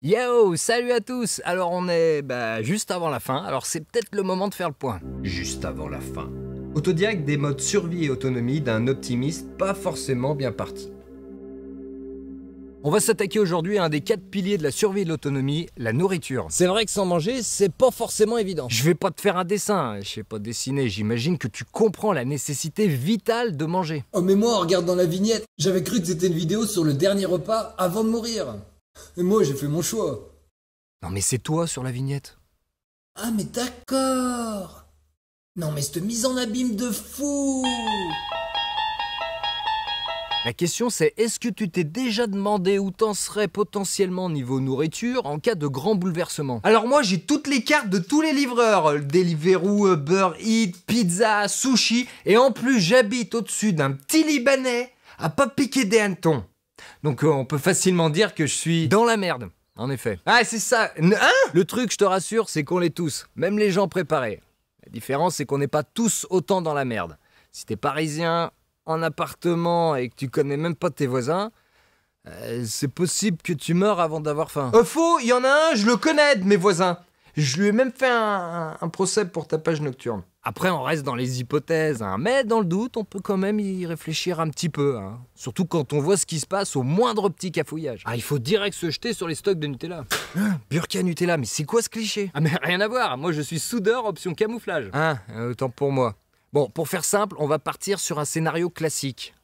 Yo, salut à tous. Alors on est juste avant la fin, alors c'est peut-être le moment de faire le point. Juste avant la fin. Autodiag des modes survie et autonomie d'un optimiste pas forcément bien parti. On va s'attaquer aujourd'hui à un des 4 piliers de la survie et de l'autonomie, la nourriture. C'est vrai que sans manger, c'est pas forcément évident. Je vais pas te faire un dessin, je sais pas dessiner, j'imagine que tu comprends la nécessité vitale de manger. Oh mais moi, regarde dans la vignette, j'avais cru que c'était une vidéo sur le dernier repas avant de mourir. Et moi, j'ai fait mon choix. Non mais c'est toi sur la vignette. Ah mais d'accord. Non mais cette mise en abîme de fou. La question c'est, est-ce que tu t'es déjà demandé où t'en serais potentiellement niveau nourriture en cas de grand bouleversement? Alors moi j'ai toutes les cartes de tous les livreurs, Deliveroo, Uber Eats, Pizza, Sushi, et en plus j'habite au-dessus d'un petit Libanais à pas piquer des hannetons. Donc on peut facilement dire que je suis Dans la merde, en effet. Ah c'est ça. Hein? Le truc, je te rassure, c'est qu'on l'est tous, même les gens préparés. La différence, c'est qu'on n'est pas tous autant dans la merde. Si t'es parisien, en appartement et que tu connais même pas tes voisins, c'est possible que tu meurs avant d'avoir faim. Faux, il y en a un, je le connais de mes voisins. Je lui ai même fait un procès pour tapage nocturne. Après, on reste dans les hypothèses, hein. Mais dans le doute, on peut quand même y réfléchir un petit peu. Hein. Surtout quand on voit ce qui se passe au moindre petit cafouillage. Ah, il faut direct se jeter sur les stocks de Nutella. Burka Nutella, mais c'est quoi ce cliché? Ah mais rien à voir, moi je suis soudeur option camouflage. Ah, autant pour moi. Bon, pour faire simple, on va partir sur un scénario classique.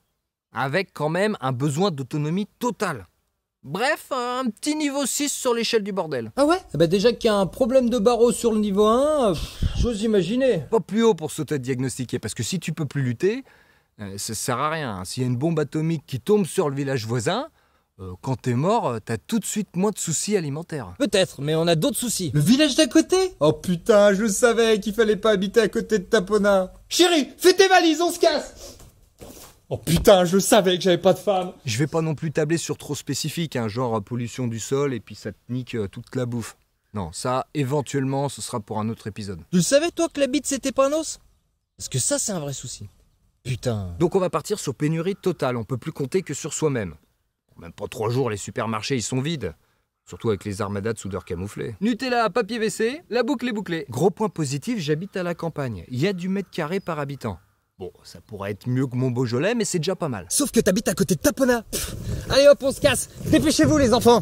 Avec quand même un besoin d'autonomie totale. Bref, un petit niveau 6 sur l'échelle du bordel. Ah ouais? Bah déjà qu'il y a un problème de barreau sur le niveau 1, j'ose imaginer. Pas plus haut pour s'auto-diagnostiquer, parce que si tu peux plus lutter, ça sert à rien. S'il y a une bombe atomique qui tombe sur le village voisin, quand t'es mort, t'as tout de suite moins de soucis alimentaires. Peut-être, mais on a d'autres soucis. Le village d'à côté? Oh putain, je savais qu'il fallait pas habiter à côté de Tapona. Chérie, fais tes valises, on se casse. Oh putain, je savais que j'avais pas de femme. Je vais pas non plus tabler sur trop spécifique, hein, genre pollution du sol et puis ça te nique toute la bouffe. Non, ça, éventuellement, ce sera pour un autre épisode. Tu le savais toi que la bite c'était pas un os? Parce que ça c'est un vrai souci. Putain. Donc on va partir sur pénurie totale, on peut plus compter que sur soi-même. Même pas 3 jours, les supermarchés ils sont vides. Surtout avec les armadas de soudeurs camouflés. Nutella, papier WC, la boucle est bouclée. Gros point positif, j'habite à la campagne. Il y a du mètre carré par habitant. Bon, ça pourrait être mieux que mon Beaujolais, mais c'est déjà pas mal. Sauf que t'habites à côté de Tapona. Allez hop, on se casse. Dépêchez-vous les enfants.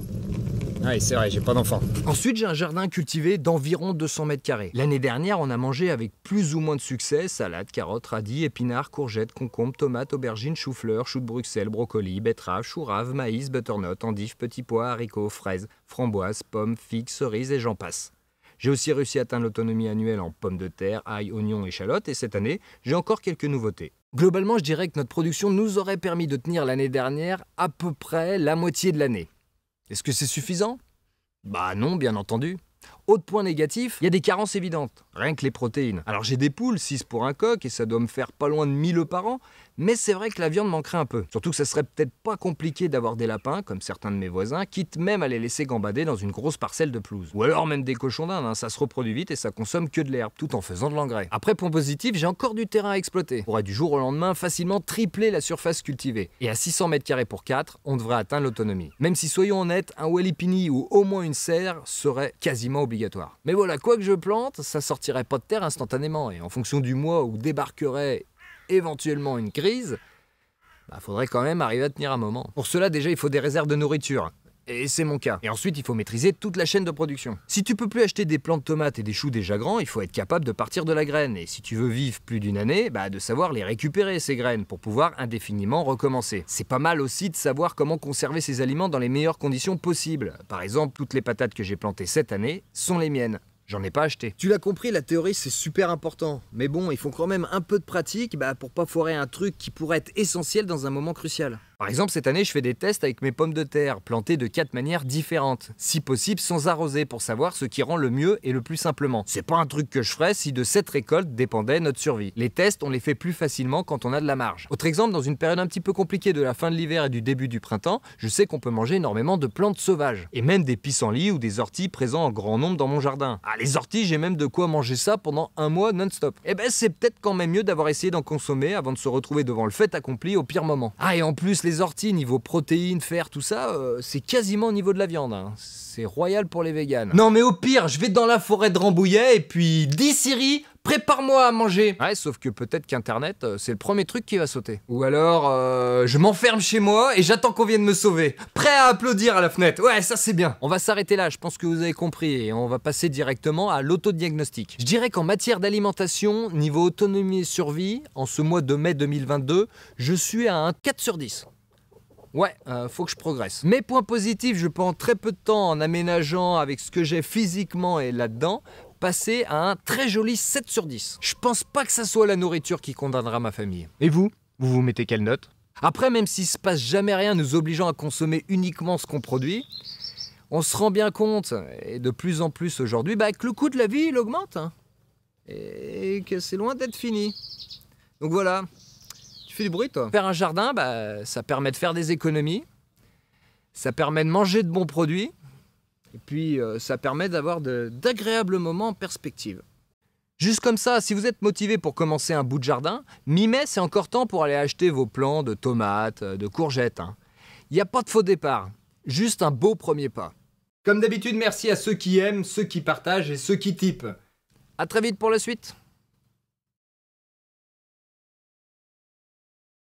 Ouais, c'est vrai, j'ai pas d'enfant. Ensuite, j'ai un jardin cultivé d'environ 200 mètres carrés. L'année dernière, on a mangé avec plus ou moins de succès salades, carottes, radis, épinards, courgettes, concombres, tomates, aubergines, choux-fleurs, choux de Bruxelles, brocolis, betteraves, choux raves, maïs, butternut, endives, petits pois, haricots, fraises, framboises, pommes, figues, cerises et j'en passe. J'ai aussi réussi à atteindre l'autonomie annuelle en pommes de terre, ail, oignons, échalotes et cette année, j'ai encore quelques nouveautés. Globalement, je dirais que notre production nous aurait permis de tenir l'année dernière à peu près la moitié de l'année. Est-ce que c'est suffisant? Bah non, bien entendu. Autre point négatif, il y a des carences évidentes, rien que les protéines. Alors j'ai des poules, 6 pour un coq, et ça doit me faire pas loin de 1000 œufs par an, mais c'est vrai que la viande manquerait un peu. Surtout que ça serait peut-être pas compliqué d'avoir des lapins, comme certains de mes voisins, quitte même à les laisser gambader dans une grosse parcelle de pelouse. Ou alors même des cochons d'Inde, hein, ça se reproduit vite et ça consomme que de l'herbe, tout en faisant de l'engrais. Après, point positif, j'ai encore du terrain à exploiter. On pourrait du jour au lendemain facilement tripler la surface cultivée. Et à 600 mètres carrés pour 4, on devrait atteindre l'autonomie. Même si, soyons honnêtes, un walipini ou au moins une serre serait quasiment obligatoire. Mais voilà, quoi que je plante, ça sortirait pas de terre instantanément. Et en fonction du mois où débarquerait éventuellement une crise, faudrait quand même arriver à tenir un moment. Pour cela, déjà, il faut des réserves de nourriture. Et c'est mon cas. Et ensuite, il faut maîtriser toute la chaîne de production. Si tu peux plus acheter des plants de tomates et des choux déjà grands, il faut être capable de partir de la graine. Et si tu veux vivre plus d'une année, de savoir les récupérer, ces graines, pour pouvoir indéfiniment recommencer. C'est pas mal aussi de savoir comment conserver ces aliments dans les meilleures conditions possibles. Par exemple, toutes les patates que j'ai plantées cette année sont les miennes. J'en ai pas acheté. Tu l'as compris, la théorie c'est super important. Mais bon, il faut quand même un peu de pratique pour pas foirer un truc qui pourrait être essentiel dans un moment crucial. Par exemple, cette année, je fais des tests avec mes pommes de terre, plantées de 4 manières différentes. Si possible, sans arroser, pour savoir ce qui rend le mieux et le plus simplement. C'est pas un truc que je ferais si de cette récolte dépendait notre survie. Les tests, on les fait plus facilement quand on a de la marge. Autre exemple, dans une période un petit peu compliquée de la fin de l'hiver et du début du printemps, je sais qu'on peut manger énormément de plantes sauvages. Et même des pissenlits ou des orties présents en grand nombre dans mon jardin. Ah, les orties, j'ai même de quoi manger ça pendant un mois non-stop. C'est peut-être quand même mieux d'avoir essayé d'en consommer avant de se retrouver devant le fait accompli au pire moment. Ah, et en plus, les les orties, niveau protéines, fer, tout ça, c'est quasiment au niveau de la viande. Hein. C'est royal pour les véganes. Non mais au pire, je vais dans la forêt de Rambouillet et puis dis Siri, prépare-moi à manger. Ouais, sauf que peut-être qu'Internet, c'est le premier truc qui va sauter. Ou alors, je m'enferme chez moi et j'attends qu'on vienne me sauver. Prêt à applaudir à la fenêtre. Ouais, ça c'est bien. On va s'arrêter là, je pense que vous avez compris, et on va passer directement à l'autodiagnostic. Je dirais qu'en matière d'alimentation, niveau autonomie et survie, en ce mois de mai 2022, je suis à un 4 sur 10. Ouais, faut que je progresse. Mes points positifs, je peux en très peu de temps, en aménageant avec ce que j'ai physiquement et là-dedans, passer à un très joli 7 sur 10. Je pense pas que ça soit la nourriture qui condamnera ma famille. Et vous vous mettez quelle note? Après, même s'il se passe jamais rien nous obligeant à consommer uniquement ce qu'on produit, on se rend bien compte, et de plus en plus aujourd'hui, que le coût de la vie, il augmente. Hein, et que c'est loin d'être fini. Donc voilà. Tu fais du bruit, toi? Faire un jardin, ça permet de faire des économies. Ça permet de manger de bons produits. Et puis, ça permet d'avoir d'agréables moments en perspective. Juste comme ça, si vous êtes motivé pour commencer un bout de jardin, mi-mai, c'est encore temps pour aller acheter vos plants de tomates, de courgettes. Il n'y a pas de faux départ. Juste un beau premier pas. Comme d'habitude, merci à ceux qui aiment, ceux qui partagent et ceux qui typent. À très vite pour la suite.